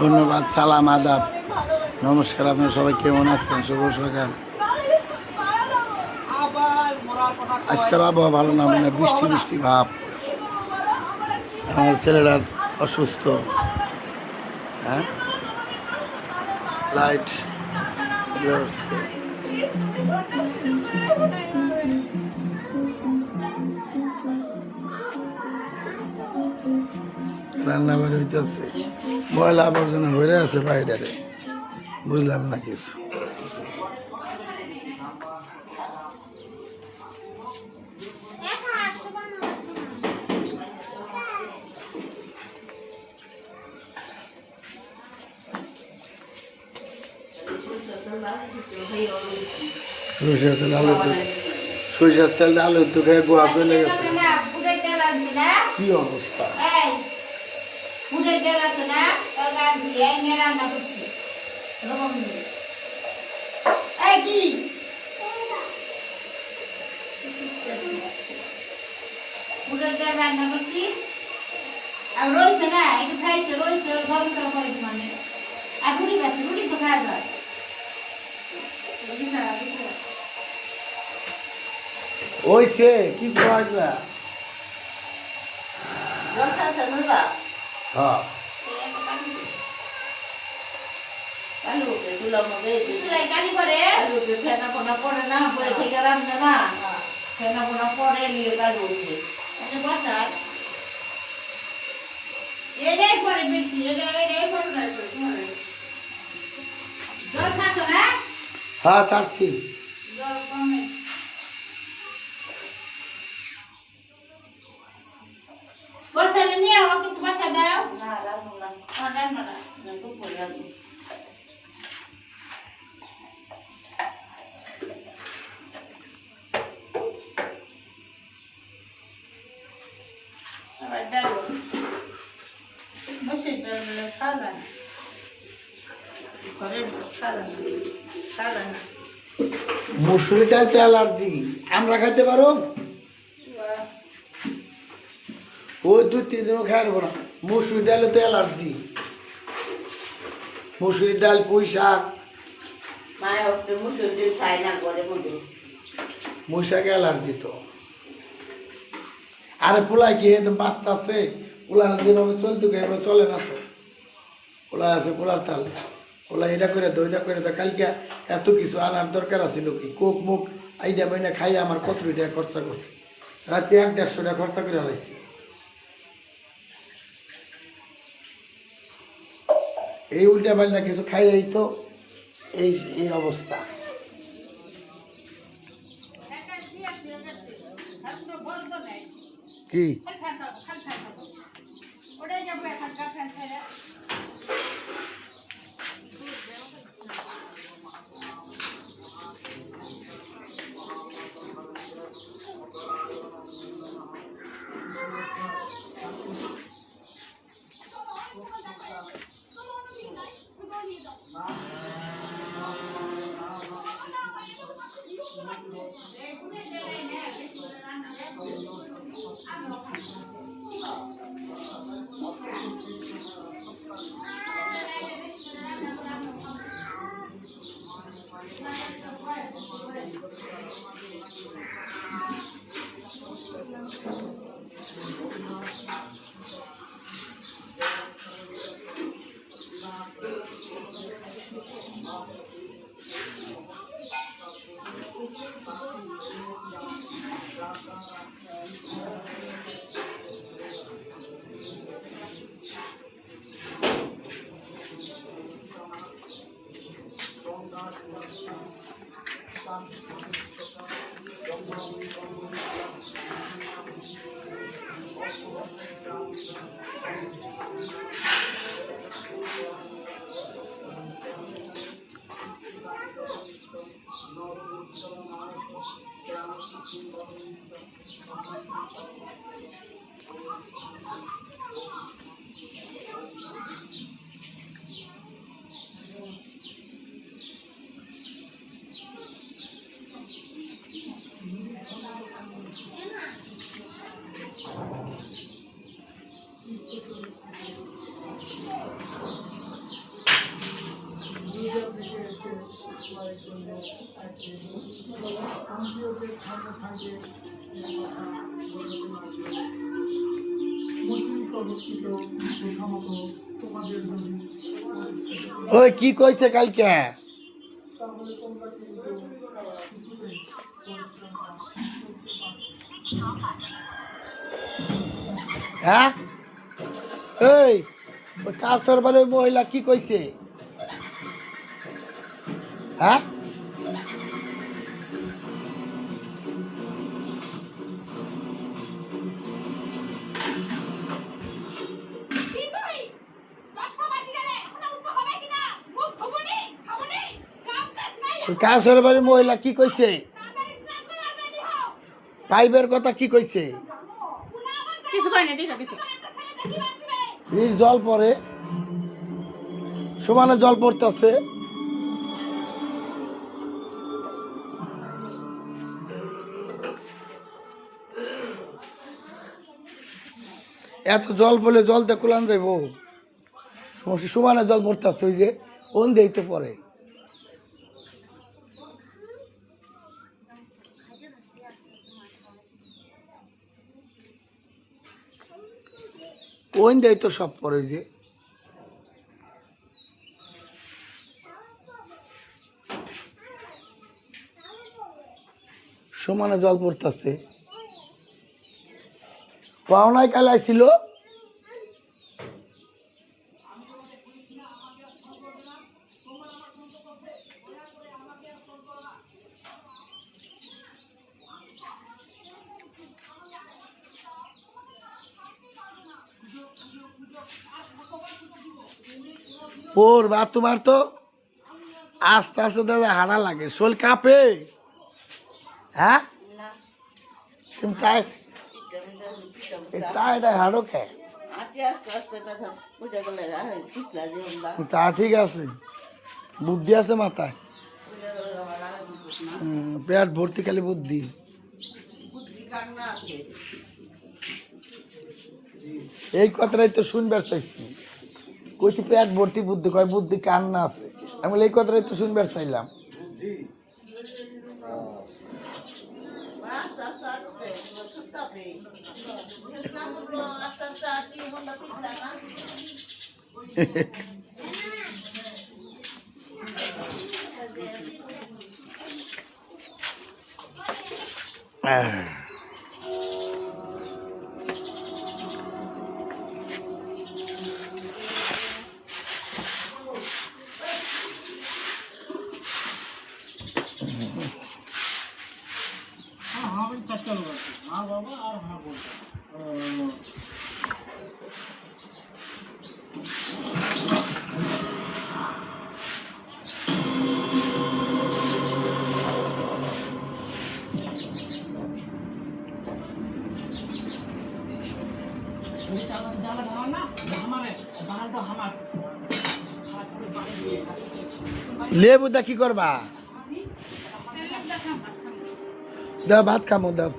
ধন্যবাদ, সালাম, আদাব, নমস্কার। আপনারা সবাই কেমন আছেন? শুভ সকাল। আজকের আবহাওয়া ভালো না, মানে বৃষ্টি বৃষ্টি ভাব। আমার ছেলেরা অসুস্থ। হ্যাঁ, লাইট রান্না বাড়ি হইতেছে, ময়লা আবর্জনা ভরে আছে বাইরে, বুঝলাম না কিছু। সরিষার তেল আলু তো, সরিষার তেল আলু তো খেয়ে গোয়া চলে গেছে। কি অবস্থা! রান্না করছি আর রয়েছে না, একটু খাইছে রয়েছে গরম করে মানে আর রুটি খাচ্ছে, রুটি তো খাওয়া যায়। ওইছে কি খাওয়া? হ্যাঁ, পরে না পরে থেকে রান্না না ফেনা পোনা পরে নিয়ে কাজ উঠছে বসার এটাই পরে বেশি এটাই পরে জল খাচ্ছো না? হ্যাঁ ছাড়ছি। জল কমে বসালে নিয়ে আও, কিছু বসা দাও না রান্না না রান্না না তো পরে রান্না মুসুরি ডাল তো অ্যালার্জি, আমরা খাইতে পারো? ওই 2-3 দিনও খাইব না। মুসুরি ডালে তো অ্যালার্জি। মুসুরি ডাল, পুঁই শাক, পুঁই শাক অ্যালার্জি তো। আরে পোলায় কি তো বাস্তা আছে, পোলা যেভাবে চলতে এভাবে চলে না তো। পোলা আছে, পোলার তাল, পোলা এটা করে তো ওইটা করে তো। কালকে এত কিছু আনার দরকার আছিল, কি কোক মুখ আইডা বাইনা খাই আমার কত টাকা খরচা করছে। রাতে 100-150 টাকা খরচা করে লাইছি। এই উল্টা পাল্টা কিছু খাই এই তো এই অবস্থা। কি ওই কি কইছে কালকে? হ্যাঁ এই ওই কাছর বাড়ির মহিলা কি কইছে? হ্যাঁ ওই কাছর বাড়ির মহিলা কি কইছে? পাইপের কথা কি কইছে? কিছু কয় না দেখা কিছু এই জল পড়ে, সমানে জল পড়তেছে। এত জল পড়লে জলতে কুলান যাইব, সমানে জল পড়তেছে। ওই যে ওন দেই তো পরে ওন দেই তো সব পরে যে সমানে জল পড়তেছে। পাওনায় কাল আইছিল, ওর বা তোমার তো আস্তে আস্তে দাদা হাঁটা লাগে, শোল কাঁপে। হ্যাঁ তুমি তাই তাই হাঁটো কে? তা ঠিক আছে, বুদ্ধি আছে মাথায়, পেট ভর্তি খালি বুদ্ধি। এই কথাটাই তো শুনবার চাইছি, কইছি পেট ভর্তি বুদ্ধি, কয় বুদ্ধি কার না আছে। আমি বলি এই কথাটাই তো শুনবার চাইলাম। লেবু দা কি করবা? দাও ভাত খামো, দাও।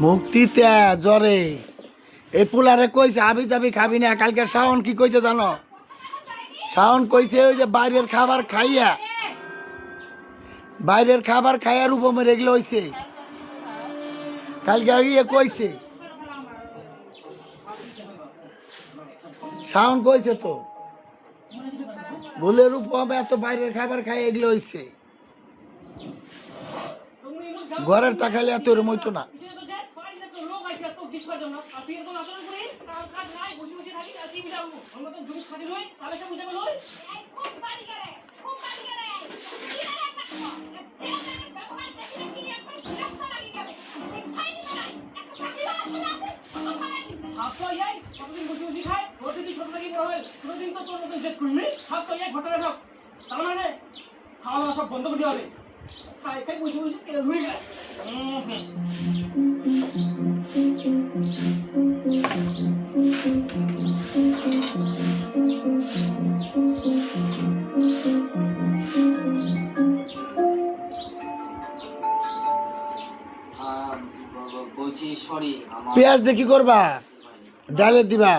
মুক্তিতে জ্বরে এই পোলারে কইছে আবি যাবি খাবি না। কালকে শাওন কি কইছে জানো? শাওন কইছে ওই যে বাইরের খাবার খাইয়া, বাইরের খাবার খাইয়া রূপমের এগুলো হইছে। কালকে ইয়ে কইছে, শাওন কইছে তো, বলে রূপম এত বাইরের খাবার খাই এগুলো হইছে। ঘরের তাকালে এত এরম হইতো না। খাওয়া দাওয়া সব বন্ধ করতে হবে। খাই খাই বসে বসে তেল হয়ে যায়। সরি আমার পেঁয়াজ দিয়ে কি করবা ডালে দিবা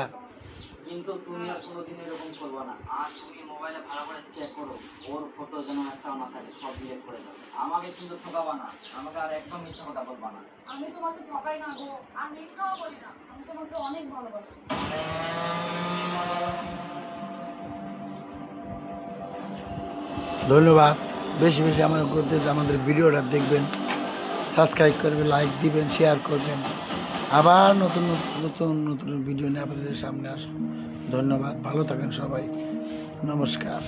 কিন্তু তুমি আর কোনোদিন এরকম করবে না। আর তুমি মোবাইলে ভালো করে চেক করো, ওর ফটো যেন একটাও না থাকে, সব ডিলিট করে দাও। আমাকে কিন্তু ঠকাবা না, আমাকে আর একদম মিথ্যা কথা বলবা না। আমি তোমাকে ঠকাই না গো, আমি মিথ্যাও বলি না, আমি তোমাকে অনেক ভালোবাসি। ধন্যবাদ। বেশি বেশি আমাদের ভিডিওটা দেখবেন, সাবস্ক্রাইব করবেন, লাইক দিবেন, শেয়ার করবেন। আবার নতুন নতুন নতুন ভিডিও নিয়ে আপনাদের সামনে আসুন। ধন্যবাদ, ভালো থাকেন সবাই, নমস্কার।